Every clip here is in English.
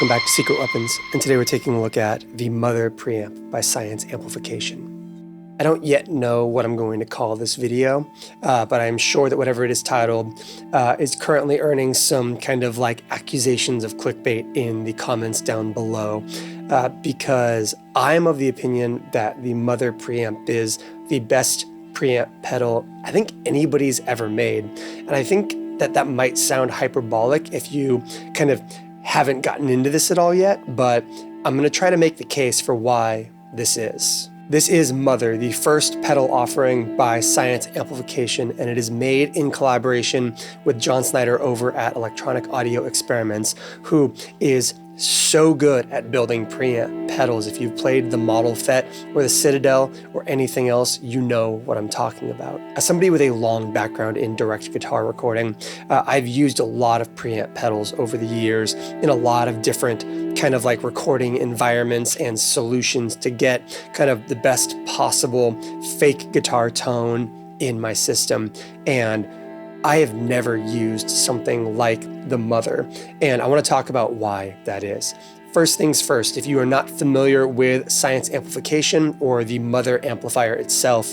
Welcome back to Secret Weapons, and today we're taking a look at the Mother Preamp by Science Amplification. I don't yet know what I'm going to call this video, but I'm sure that whatever it is titled is currently earning some kind of like accusations of clickbait in the comments down below, because I'm of the opinion that the Mother Preamp is the best preamp pedal I think anybody's ever made. And I think that that might sound hyperbolic if you kind of haven't gotten into this at all yet, but I'm going to try to make the case for why this is. This is Mother, the first pedal offering by Science Amplification, and it is made in collaboration with John Snyder over at Electronic Audio Experiments, who is so good at building preamp pedals. If you've played the Model FET or the Citadel or anything else, you know what I'm talking about. As somebody with a long background in direct guitar recording, I've used a lot of preamp pedals over the years in a lot of different kind of like recording environments and solutions to get kind of the best possible fake guitar tone in my system. And I have never used something like the Mother, and I want to talk about why that is. First things first, if you are not familiar with Science Amplification or the Mother amplifier itself,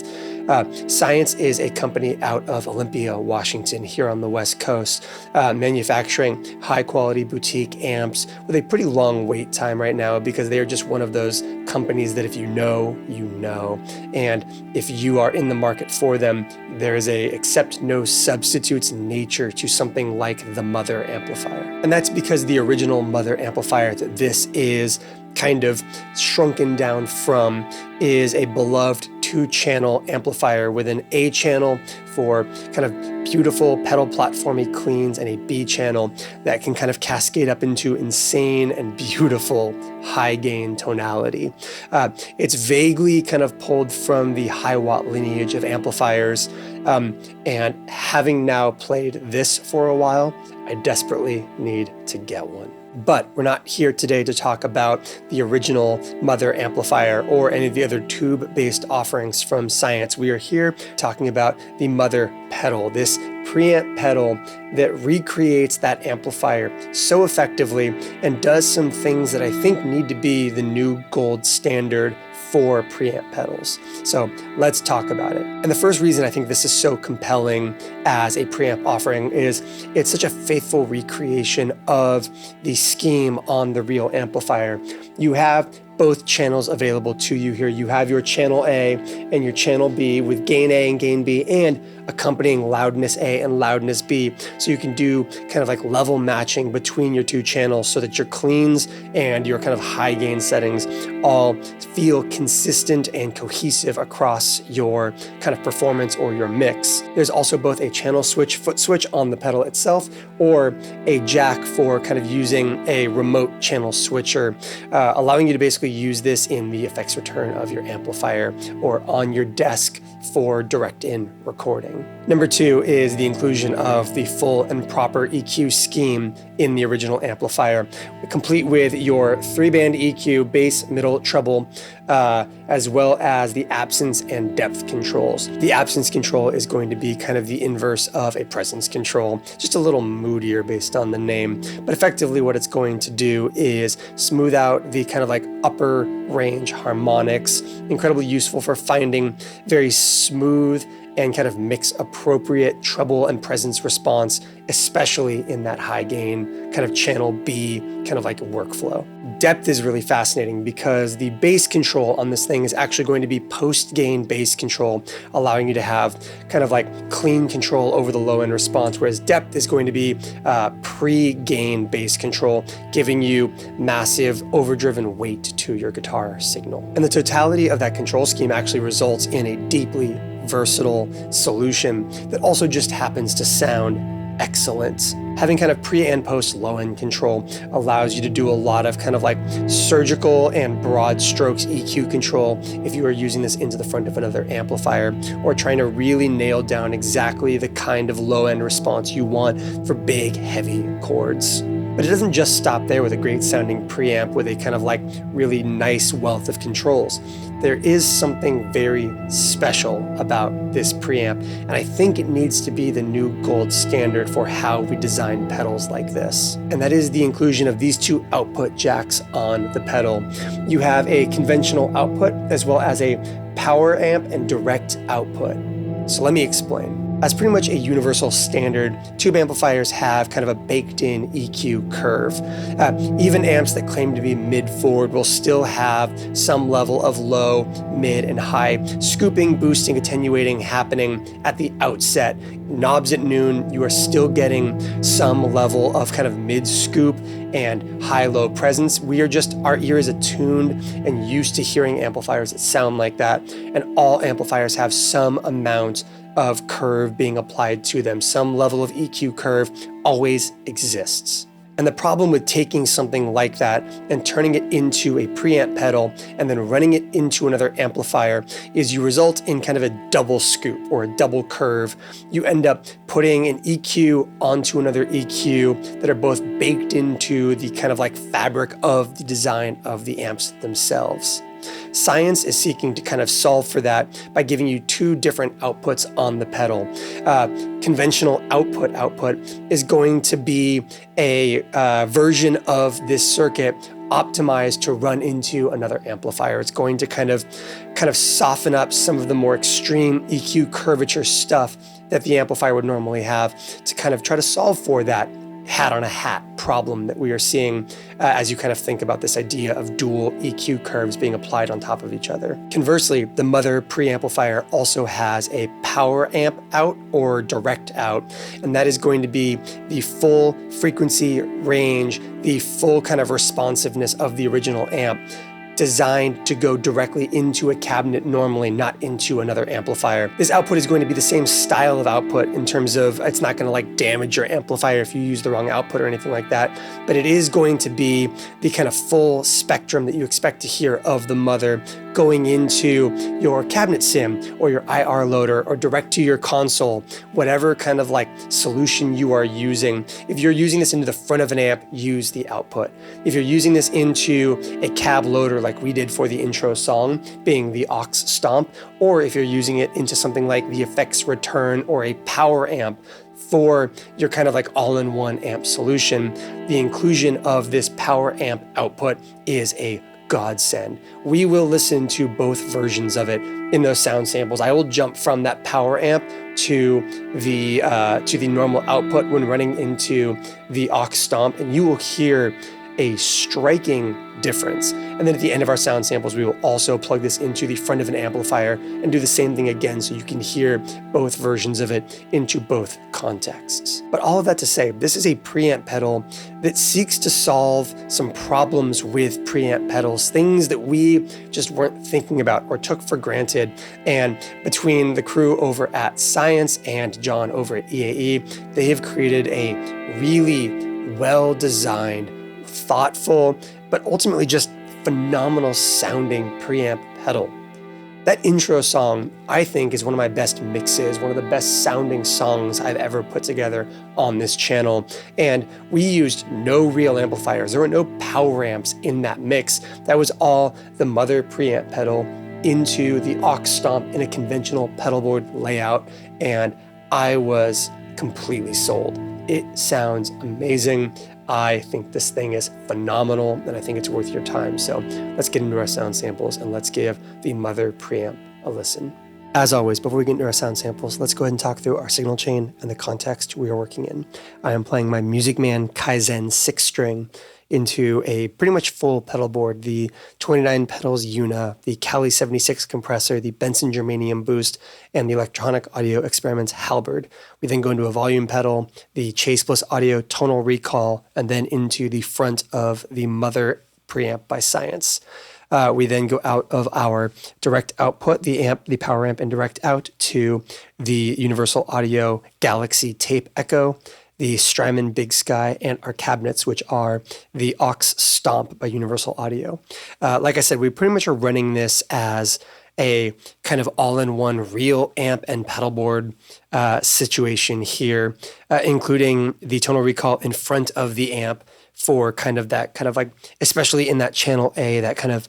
Science is a company out of Olympia, Washington, here on the West Coast, manufacturing high-quality boutique amps with a pretty long wait time right now because they are just one of those companies that if you know, you know. And if you are in the market for them, there is a accept no substitutes nature to something like the Mother amplifier. And that's because the original Mother amplifier that this is kind of shrunken down from is a beloved 2-channel amplifier with an A channel for kind of beautiful pedal platformy cleans and a B channel that can kind of cascade up into insane and beautiful high gain tonality. It's vaguely kind of pulled from the high watt lineage of amplifiers, and having now played this for a while, I desperately need to get one. But we're not here today to talk about the original Mother amplifier or any of the other tube-based offerings from Science. We are here talking about the Mother pedal, this preamp pedal that recreates that amplifier so effectively and does some things that I think need to be the new gold standard for preamp pedals. So let's talk about it. And the first reason I think this is so compelling as a preamp offering is it's such a faithful recreation of the scheme on the real amplifier. You have both channels available to you here. You have your channel A and your channel B with gain A and gain B and accompanying loudness A and loudness B. So you can do kind of like level matching between your two channels so that your cleans and your kind of high gain settings all feel consistent and cohesive across your kind of performance or your mix. There's also both a channel switch, foot switch on the pedal itself, or a jack for kind of using a remote channel switcher, allowing you to basically use this in the effects return of your amplifier or on your desk for direct in recording. Number two is the inclusion of the full and proper EQ scheme in the original amplifier, complete with your 3-band EQ, bass, middle, treble, as well as the absence and depth controls. The absence control is going to be kind of the inverse of a presence control, just a little moodier based on the name. But effectively what it's going to do is smooth out the kind of like upper range harmonics, incredibly useful for finding very smooth and kind of mix appropriate treble and presence response, especially in that high gain kind of channel B kind of like workflow. Depth is really fascinating because the bass control on this thing is actually going to be post-gain bass control, allowing you to have kind of like clean control over the low end response, whereas depth is going to be pre-gain bass control, giving you massive overdriven weight to your guitar signal. And the totality of that control scheme actually results in a deeply versatile solution that also just happens to sound excellent. Having kind of pre and post low end control allows you to do a lot of kind of like surgical and broad strokes EQ control if you are using this into the front of another amplifier or trying to really nail down exactly the kind of low end response you want for big, heavy chords. But it doesn't just stop there with a great sounding preamp with a kind of like really nice wealth of controls. There is something very special about this preamp, and I think it needs to be the new gold standard for how we design pedals like this. And that is the inclusion of these two output jacks on the pedal. You have a conventional output as well as a power amp and direct output. So let me explain. As pretty much a universal standard, tube amplifiers have kind of a baked-in EQ curve. Even amps that claim to be mid-forward will still have some level of low, mid, and high scooping, boosting, attenuating happening at the outset. Knobs at noon, you are still getting some level of kind of mid-scoop and high-low presence. Our ear is attuned and used to hearing amplifiers that sound like that, and all amplifiers have some amount of curve being applied to them. Some level of EQ curve always exists. And the problem with taking something like that and turning it into a preamp pedal and then running it into another amplifier is you result in kind of a double scoop or a double curve. You end up putting an EQ onto another EQ that are both baked into the kind of like fabric of the design of the amps themselves. Science is seeking to kind of solve for that by giving you two different outputs on the pedal. Conventional output is going to be a version of this circuit optimized to run into another amplifier. It's going to kind of soften up some of the more extreme EQ curvature stuff that the amplifier would normally have to kind of try to solve for that hat on a hat problem that we are seeing as you kind of think about this idea of dual EQ curves being applied on top of each other. Conversely, the mother preamplifier also has a power amp out or direct out, and that is going to be the full frequency range, the full kind of responsiveness of the original amp, designed to go directly into a cabinet normally, not into another amplifier. This output is going to be the same style of output in terms of it's not going to like damage your amplifier if you use the wrong output or anything like that, but it is going to be the kind of full spectrum that you expect to hear of the mother going into your cabinet sim or your IR loader or direct to your console, whatever kind of like solution you are using. If you're using this into the front of an amp, use the output. If you're using this into a cab loader like we did for the intro song, being the Ox Stomp, or if you're using it into something like the effects return or a power amp for your kind of like all-in-one amp solution, the inclusion of this power amp output is a godsend. We will listen to both versions of it in those sound samples. I will jump from that power amp to the normal output when running into the Ox Stomp, and you will hear a striking difference. And then at the end of our sound samples, we will also plug this into the front of an amplifier and do the same thing again so you can hear both versions of it into both contexts. But all of that to say, this is a preamp pedal that seeks to solve some problems with preamp pedals, things that we just weren't thinking about or took for granted. And between the crew over at Science and John over at EAE, they have created a really well-designed, thoughtful, but ultimately just phenomenal sounding preamp pedal. That intro song, I think, is one of my best mixes, one of the best sounding songs I've ever put together on this channel. And we used no real amplifiers. There were no power amps in that mix. That was all the mother preamp pedal into the Ox Stomp in a conventional pedal board layout. And I was completely sold. It sounds amazing. I think this thing is phenomenal, and I think it's worth your time. So let's get into our sound samples and let's give the mother preamp a listen. As always, before we get into our sound samples, let's go ahead and talk through our signal chain and the context we are working in. I am playing my Music Man Kaizen 6-string into a pretty much full pedal board, the 29 Pedals EUNA, the Cali 76 compressor, the Benson Germanium Boost, and the Electronic Audio Experiments Halberd. We then go into a volume pedal, the Chase Bliss Audio Tonal Recall, and then into the front of the mother preamp by Science. We then go out of our direct output, the power amp and direct out, to the Universal Audio Galaxy Tape Echo, the Strymon Bigsky, and our cabinets, which are the Ox Stomp by Universal Audio. Like I said, we pretty much are running this as a kind of all-in-one real amp and pedal board situation here, including the tonal recall in front of the amp for kind of like, especially in that channel A, that kind of,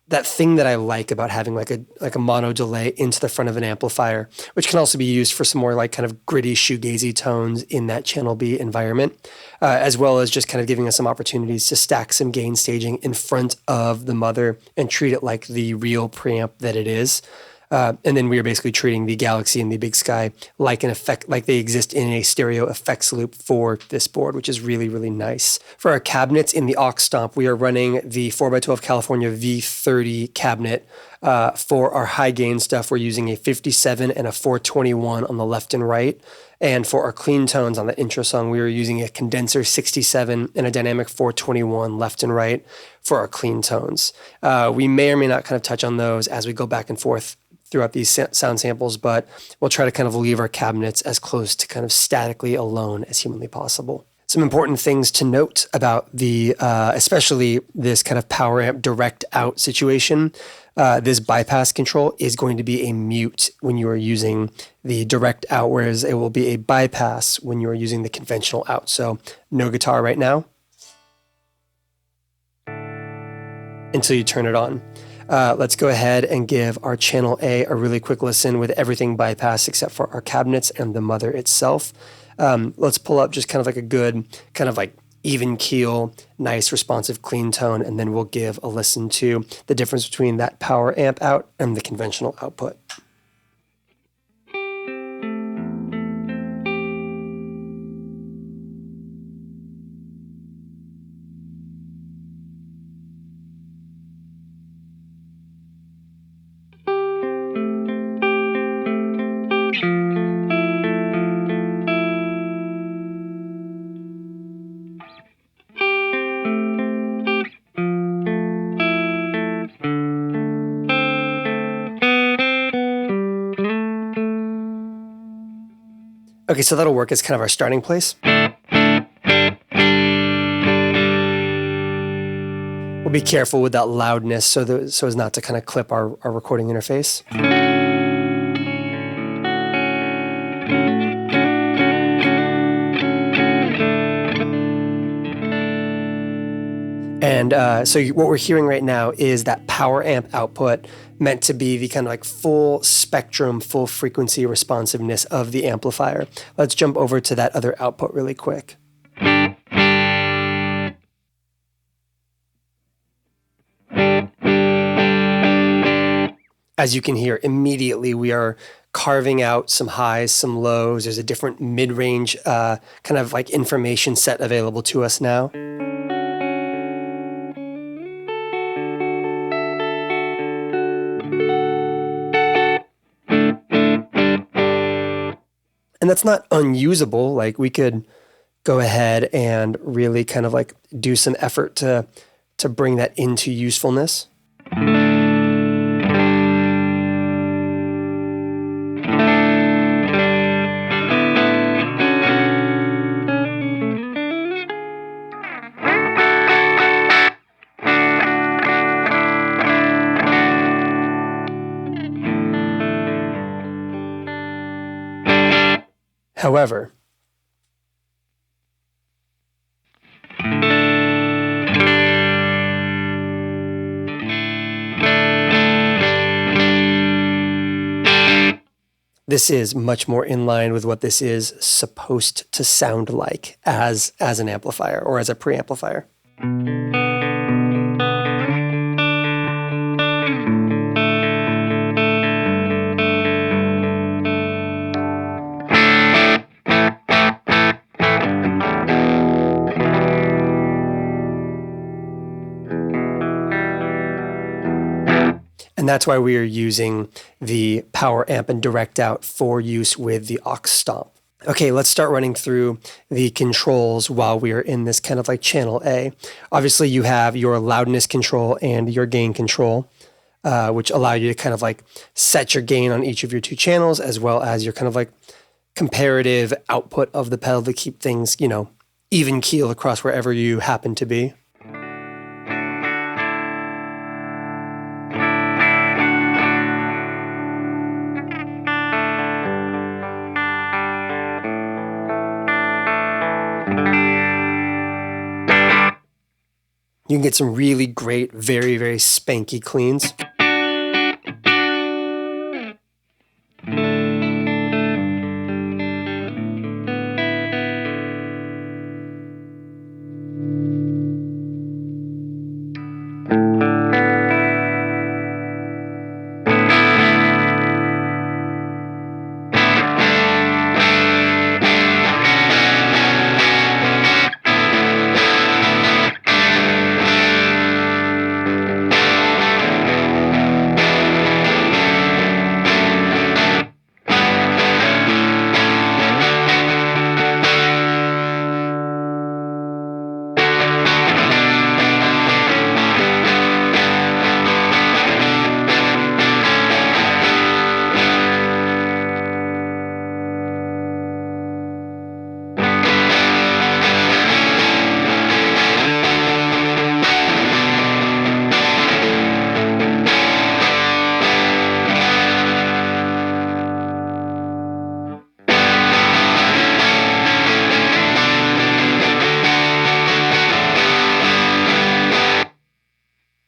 that thing that I like about having like a mono delay into the front of an amplifier, which can also be used for some more like kind of gritty shoegazy tones in that channel B environment, as well as just kind of giving us some opportunities to stack some gain staging in front of the mother and treat it like the real preamp that it is. And then we are basically treating the Galaxy and the Big Sky like an effect, like they exist in a stereo effects loop for this board, which is really, really nice. For our cabinets in the Ox Stomp, we are running the 4x12 California V30 cabinet. For our high gain stuff, we're using a 57 and a 421 on the left and right. And for our clean tones on the intro song, we are using a condenser 67 and a dynamic 421 left and right for our clean tones. We may or may not kind of touch on those as we go back and forth throughout these sound samples, but we'll try to kind of leave our cabinets as close to kind of statically alone as humanly possible. Some important things to note about the, especially this kind of power amp direct out situation. This bypass control is going to be a mute when you are using the direct out, whereas it will be a bypass when you are using the conventional out. So no guitar right now until you turn it on. Let's go ahead and give our channel A a really quick listen with everything bypassed except for our cabinets and the mother itself. Let's pull up just kind of like a good, kind of like even keel, nice responsive clean tone, and then we'll give a listen to the difference between that power amp out and the conventional output. Okay, so that'll work as kind of our starting place. We'll be careful with that loudness so as not to kind of clip our recording interface. And so what we're hearing right now is that power amp output meant to be the kind of like full spectrum, full frequency responsiveness of the amplifier. Let's jump over to that other output really quick. As you can hear, immediately we are carving out some highs, some lows. There's a different mid-range kind of like information set available to us now. And that's not unusable. Like we could go ahead and really kind of like do some effort to bring that into usefulness. However, this is much more in line with what this is supposed to sound like as an amplifier or as a preamplifier. And that's why we are using the power amp and direct out for use with the Ox Stomp. Okay, let's start running through the controls while we are in this kind of like channel A. Obviously, you have your loudness control and your gain control, which allow you to kind of like set your gain on each of your two channels, as well as your kind of like comparative output of the pedal to keep things, you know, even keel across wherever you happen to be. You can get some really great, very, very spanky cleans.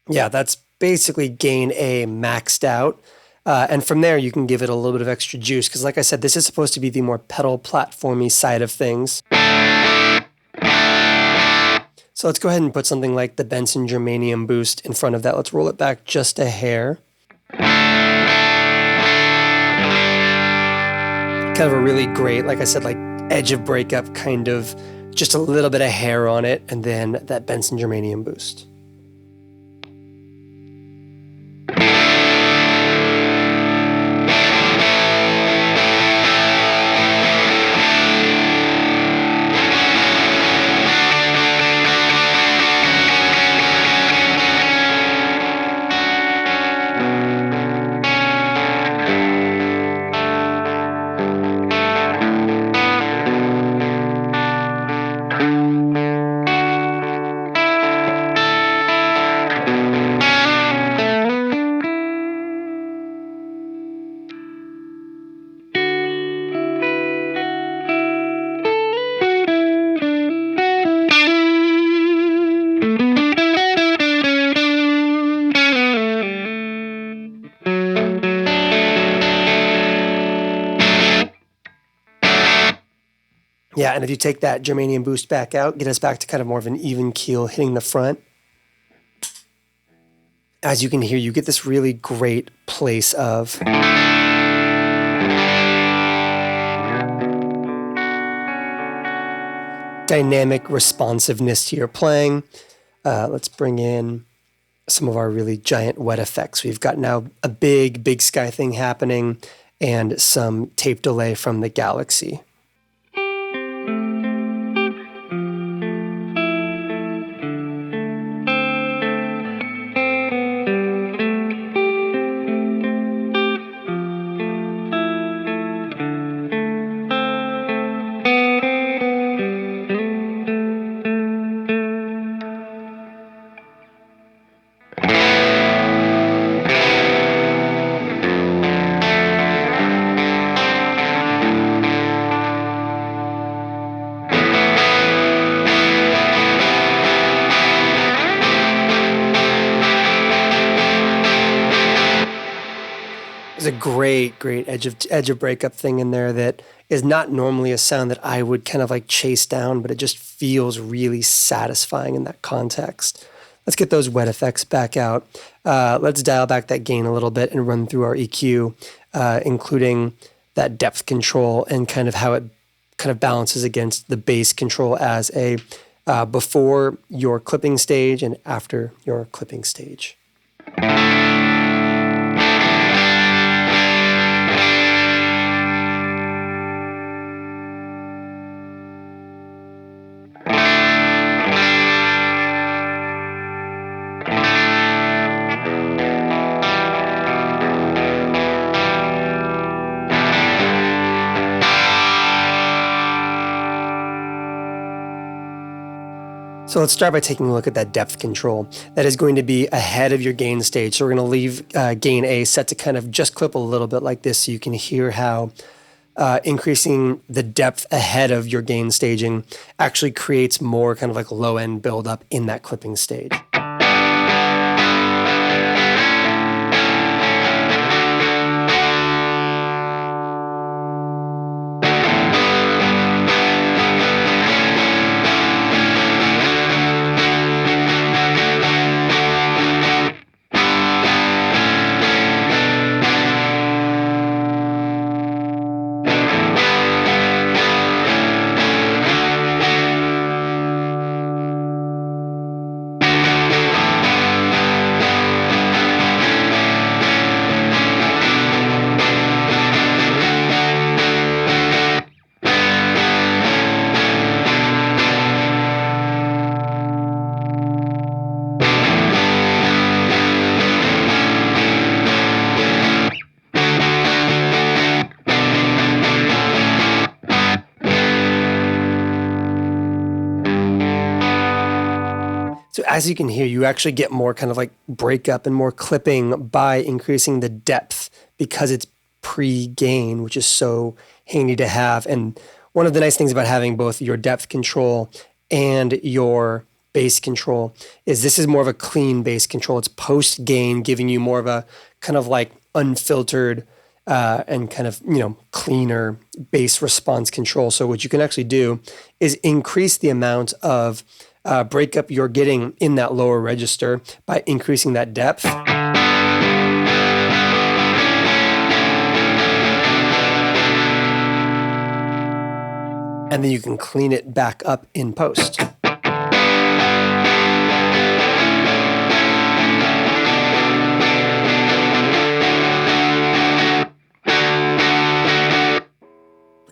Yeah, that's basically gain A maxed out. And from there, you can give it a little bit of extra juice. Because like I said, this is supposed to be the more pedal platformy side of things. So let's go ahead and put something like the Benson Germanium Boost in front of that. Let's roll it back just a hair. Kind of a really great, like I said, like edge of breakup, kind of just a little bit of hair on it, and then that Benson Germanium Boost. Yeah, and if you take that Germanium Boost back out, get us back to kind of more of an even keel hitting the front. As you can hear, you get this really great place of dynamic responsiveness to your playing. Let's bring in some of our really giant wet effects. We've got now a big sky thing happening and some tape delay from the Galaxy. There's a great edge of breakup thing in there that is not normally a sound that I would kind of like chase down, but it just feels really satisfying in that context. Let's get those wet effects back out. Let's dial back that gain a little bit and run through our EQ, including that depth control and kind of how it kind of balances against the bass control as a before your clipping stage and after your clipping stage. So let's start by taking a look at that depth control. That is going to be ahead of your gain stage. So we're going to leave gain A set to kind of just clip a little bit like this so you can hear how increasing the depth ahead of your gain staging actually creates more kind of like low end buildup in that clipping stage. as you can hear, you actually get more kind of like breakup and more clipping by increasing the depth because it's pre-gain, which is so handy to have. And one of the nice things about having both your depth control and your bass control is this is more of a clean bass control. It's post-gain, giving you more of a kind of like unfiltered and kind of, cleaner bass response control. So what you can actually do is increase the amount of breakup you're getting in that lower register by increasing that depth. And then you can clean it back up in post.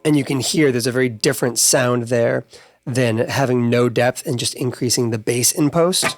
And you can hear there's a very different sound there than having no depth and just increasing the bass in post.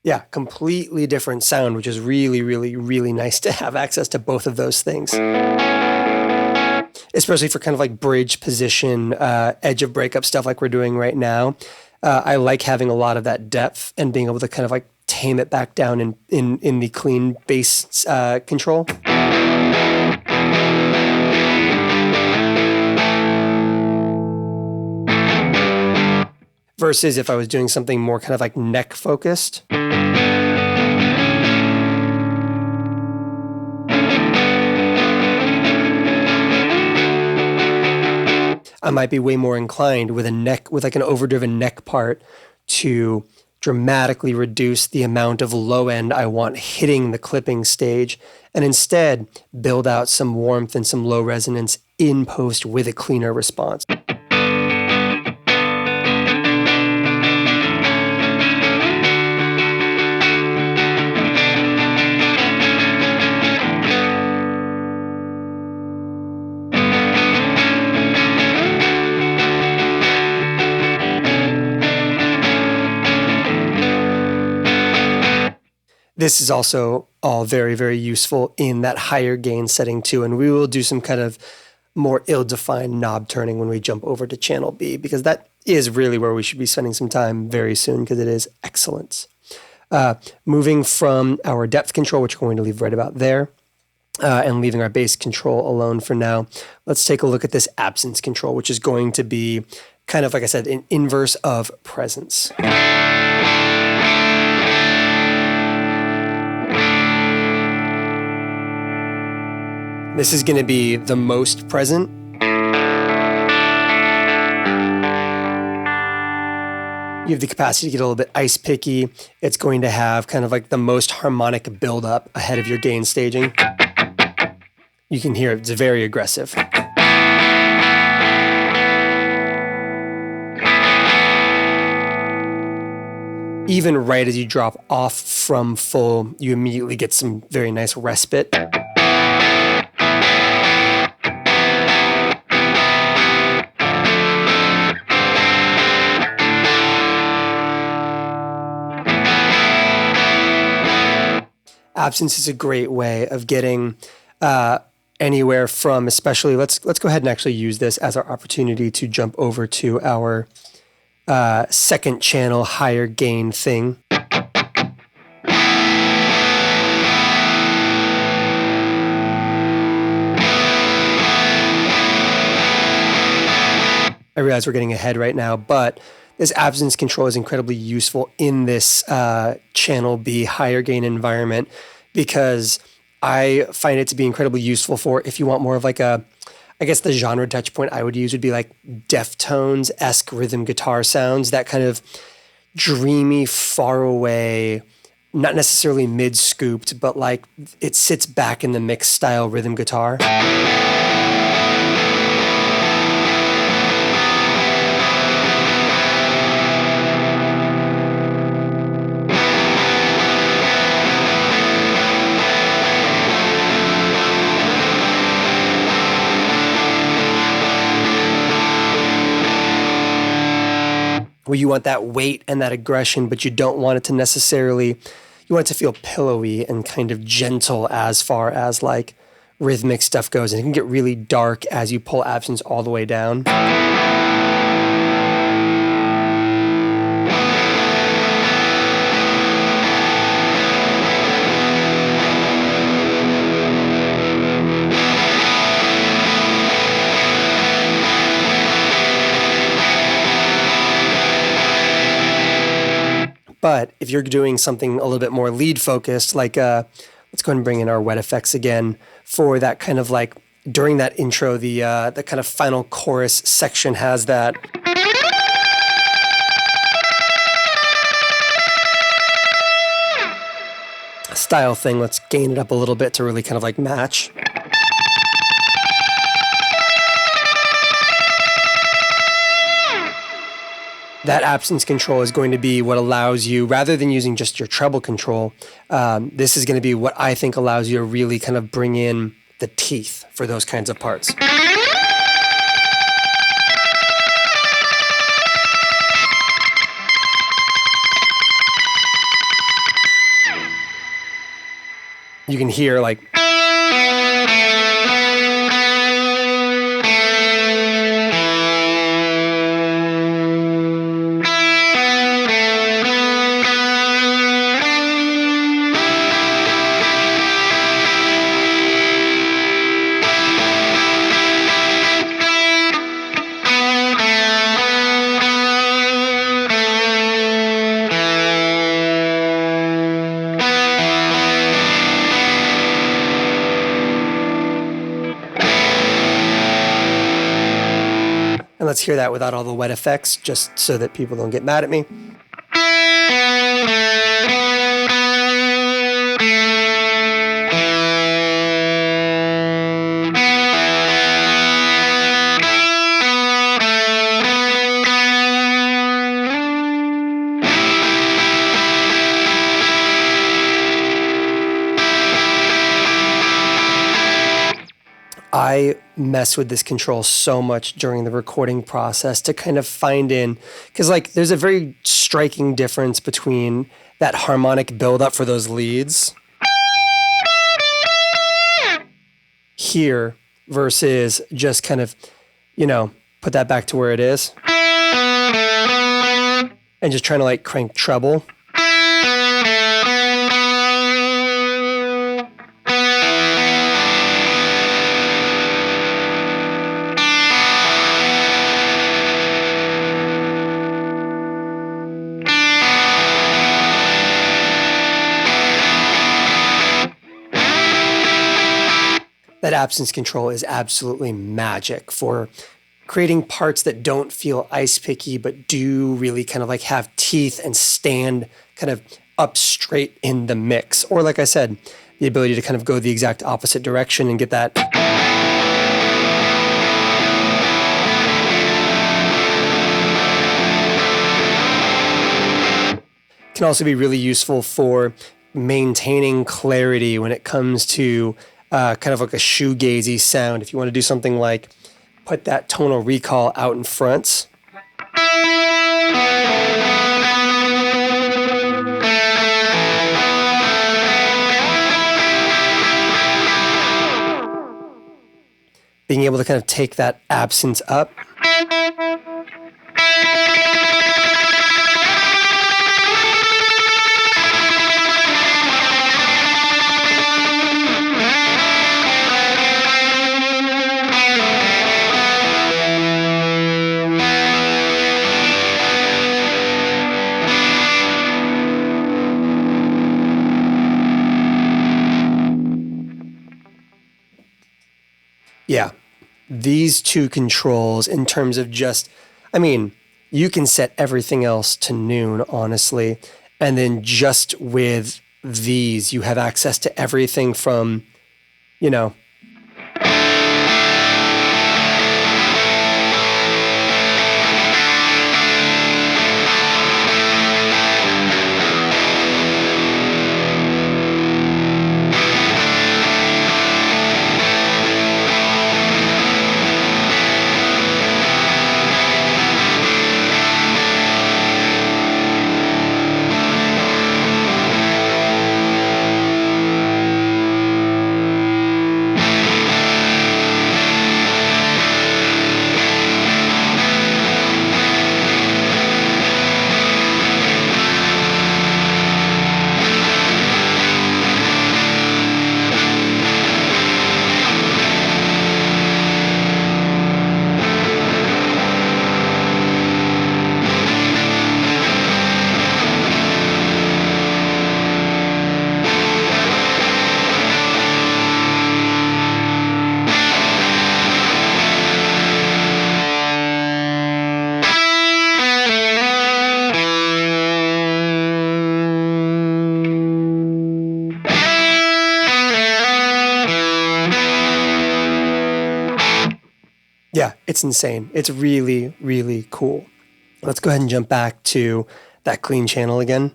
Yeah, completely different sound, which is really, really, really nice to have access to both of those things. Especially for kind of like bridge position, edge of breakup stuff like we're doing right now. I like having a lot of that depth and being able to kind of like tame it back down in the clean bass control. Versus if I was doing something more kind of like neck focused. I might be way more inclined with like an overdriven neck part to dramatically reduce the amount of low end I want hitting the clipping stage and instead build out some warmth and some low resonance in post with a cleaner response. This is also all very, very useful in that higher gain setting too. And we will do some kind of more ill-defined knob turning when we jump over to channel B, because that is really where we should be spending some time very soon, because it is excellence. Moving from our depth control, which we're going to leave right about there, and leaving our bass control alone for now, let's take a look at this absence control, which is going to be kind of, like I said, an inverse of presence. This is going to be the most present. You have the capacity to get a little bit ice picky. It's going to have kind of like the most harmonic buildup ahead of your gain staging. You can hear it's very aggressive. Even right as you drop off from full, you immediately get some very nice respite. Absence is a great way of getting anywhere from, especially, let's go ahead and actually use this as our opportunity to jump over to our second channel higher gain thing. I realize we're getting ahead right now, but this absence control is incredibly useful in this channel B higher gain environment, because I find it to be incredibly useful for if you want more of like I guess the genre touch point I would use would be like Deftones-esque rhythm guitar sounds, that kind of dreamy, far away, not necessarily mid-scooped, but like it sits back in the mix style rhythm guitar. where you want that weight and that aggression, but you don't want it to necessarily, you want it to feel pillowy and kind of gentle as far as like rhythmic stuff goes. And it can get really dark as you pull absence all the way down. But if you're doing something a little bit more lead focused, like let's go ahead and bring in our wet effects again for that kind of like during that intro, the kind of final chorus section has that. Style thing. Let's gain it up a little bit to really kind of like match. That absence control is going to be what allows you, rather than using just your treble control, this is going to be what I think allows you to really kind of bring in the teeth for those kinds of parts. You can hear like... And let's hear that without all the wet effects, just so that people don't get mad at me. I mess with this control so much during the recording process to kind of find in, because like there's a very striking difference between that harmonic buildup for those leads here versus just kind of, you know, put that back to where it is and just trying to like crank treble. That absence control is absolutely magic for creating parts that don't feel ice picky, but do really kind of like have teeth and stand kind of up straight in the mix. Or like I said, the ability to kind of go the exact opposite direction and get that. Can also be really useful for maintaining clarity when it comes to kind of like a shoegazy sound. If you want to do something like put that tonal recall out in front. Being able to kind of take that absence up. Yeah, these two controls in terms of just, I mean, you can set everything else to noon, honestly, and then just with these, you have access to everything from, you know, Yeah, it's insane. It's really, really cool. Let's go ahead and jump back to that clean channel again.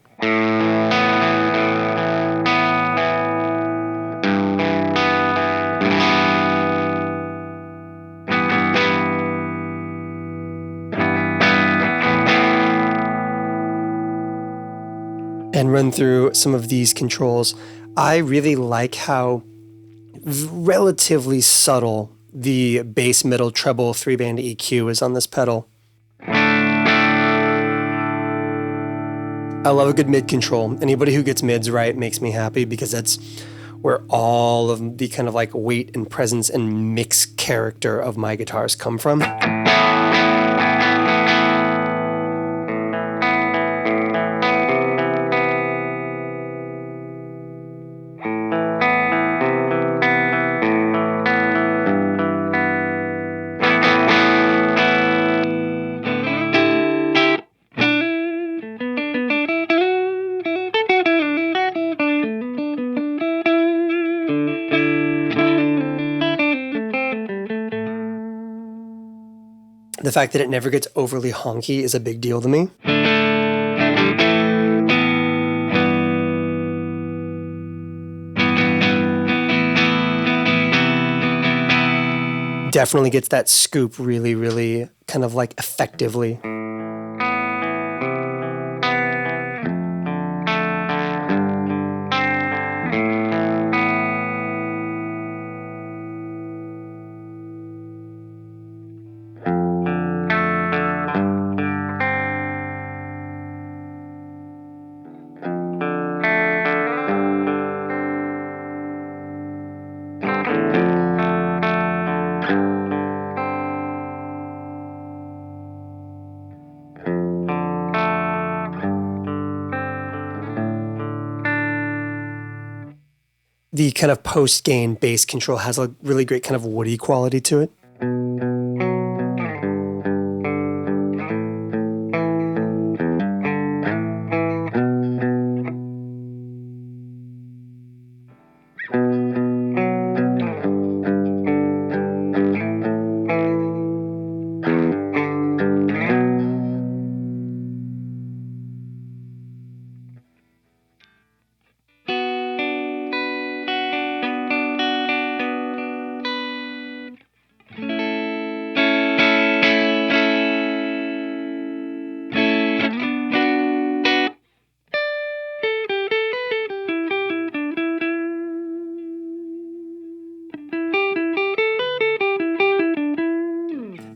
And run through some of these controls. I really like how relatively subtle the bass, middle, treble, 3-band EQ is on this pedal. I love a good mid control. Anybody who gets mids right makes me happy, because that's where all of the kind of like weight and presence and mix character of my guitars come from. The fact that it never gets overly honky is a big deal to me. Definitely gets that scoop really, really kind of like effectively. The kind of post-gain bass control has a really great kind of woody quality to it.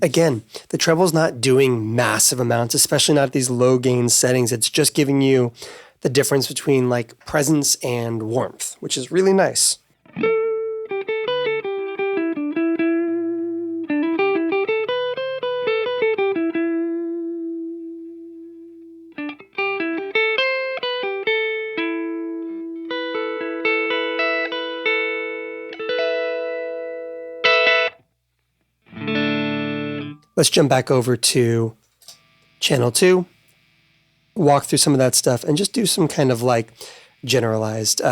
Again, the treble's not doing massive amounts, especially not at these low gain settings. It's just giving you the difference between like presence and warmth, which is really nice. Let's jump back over to channel 2, walk through some of that stuff, and just do some kind of like generalized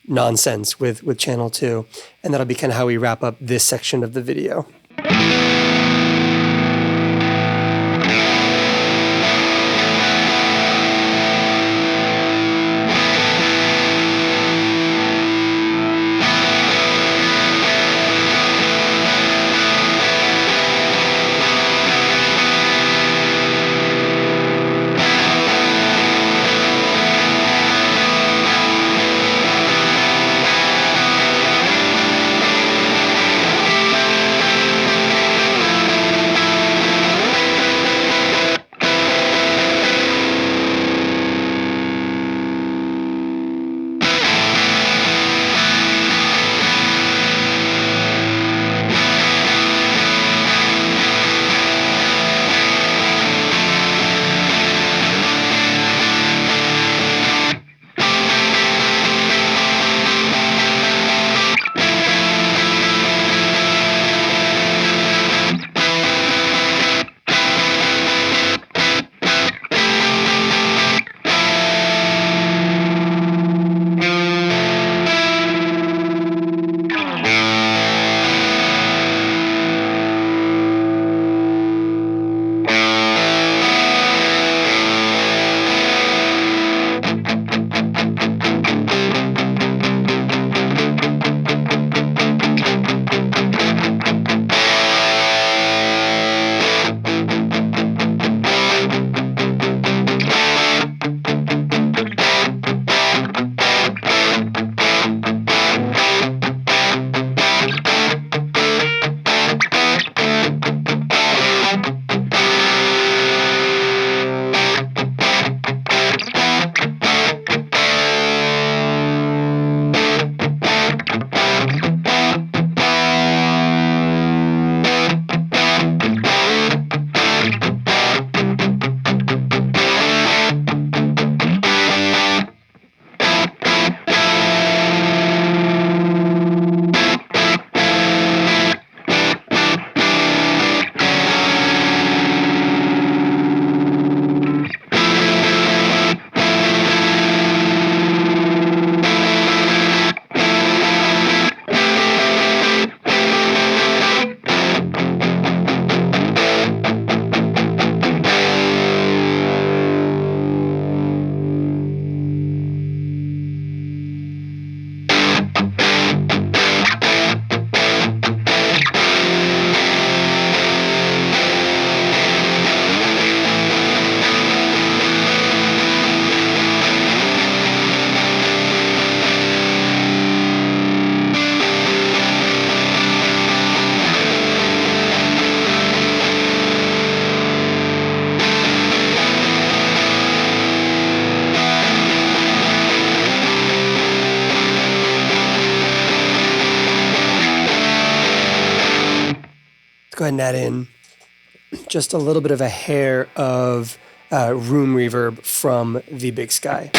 nonsense with channel 2. And that'll be kind of how we wrap up this section of the video. go ahead and add in just a little bit of a hair of room reverb from the Big Sky.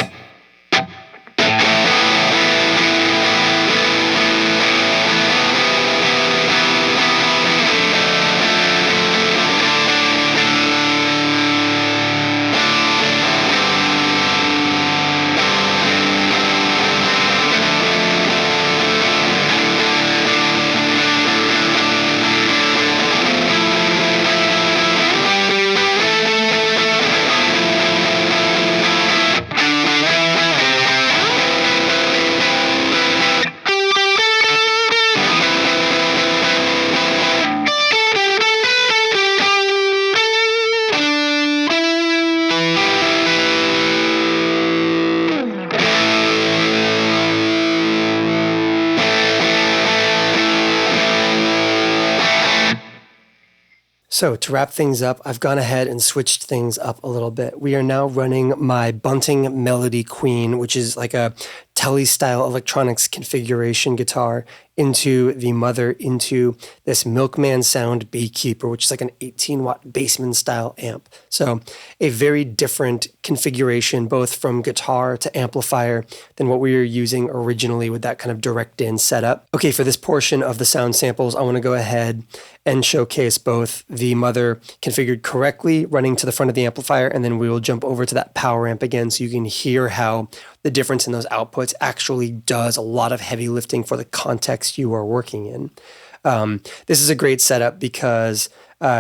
So to wrap things up, I've gone ahead and switched things up a little bit. We are now running my Bunting Melody Queen, which is like a Tele-style electronics configuration guitar, into the mother, into this Milkman Sound Beekeeper, which is like an 18-watt Bassman style amp. So a very different configuration, both from guitar to amplifier, than what we were using originally with that kind of direct-in setup. Okay, for this portion of the sound samples, I want to go ahead and showcase both the mother configured correctly, running to the front of the amplifier, and then we will jump over to that power amp again so you can hear how the difference in those outputs actually does a lot of heavy lifting for the context you are working in. This is a great setup because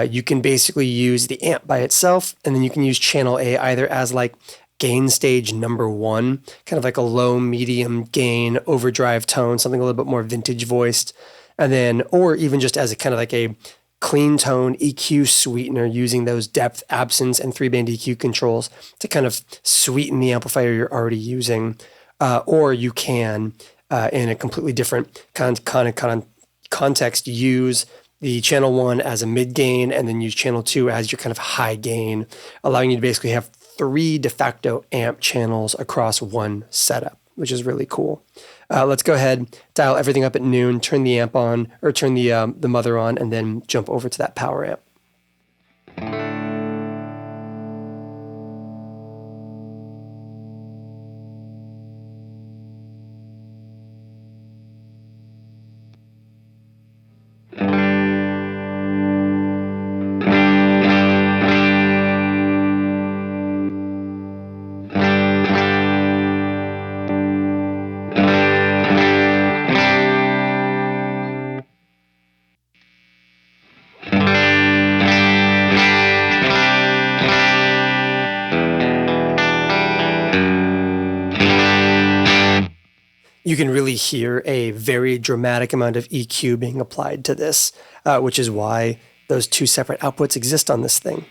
you can basically use the amp by itself, and then you can use channel A either as like gain stage number 1, kind of like a low, medium gain overdrive tone, something a little bit more vintage voiced, and then, or even just as a kind of like a clean tone EQ sweetener, using those depth, absence, and 3-band EQ controls to kind of sweeten the amplifier you're already using. Or you can, in a completely different context, use the channel 1 as a mid gain, and then use channel 2 as your kind of high gain, allowing you to basically have 3 de facto amp channels across one setup, which is really cool. Let's go ahead, dial everything up at noon, turn the amp on, or turn the mother on, and then jump over to that power amp. You can really hear a very dramatic amount of EQ being applied to this, which is why those 2 separate outputs exist on this thing.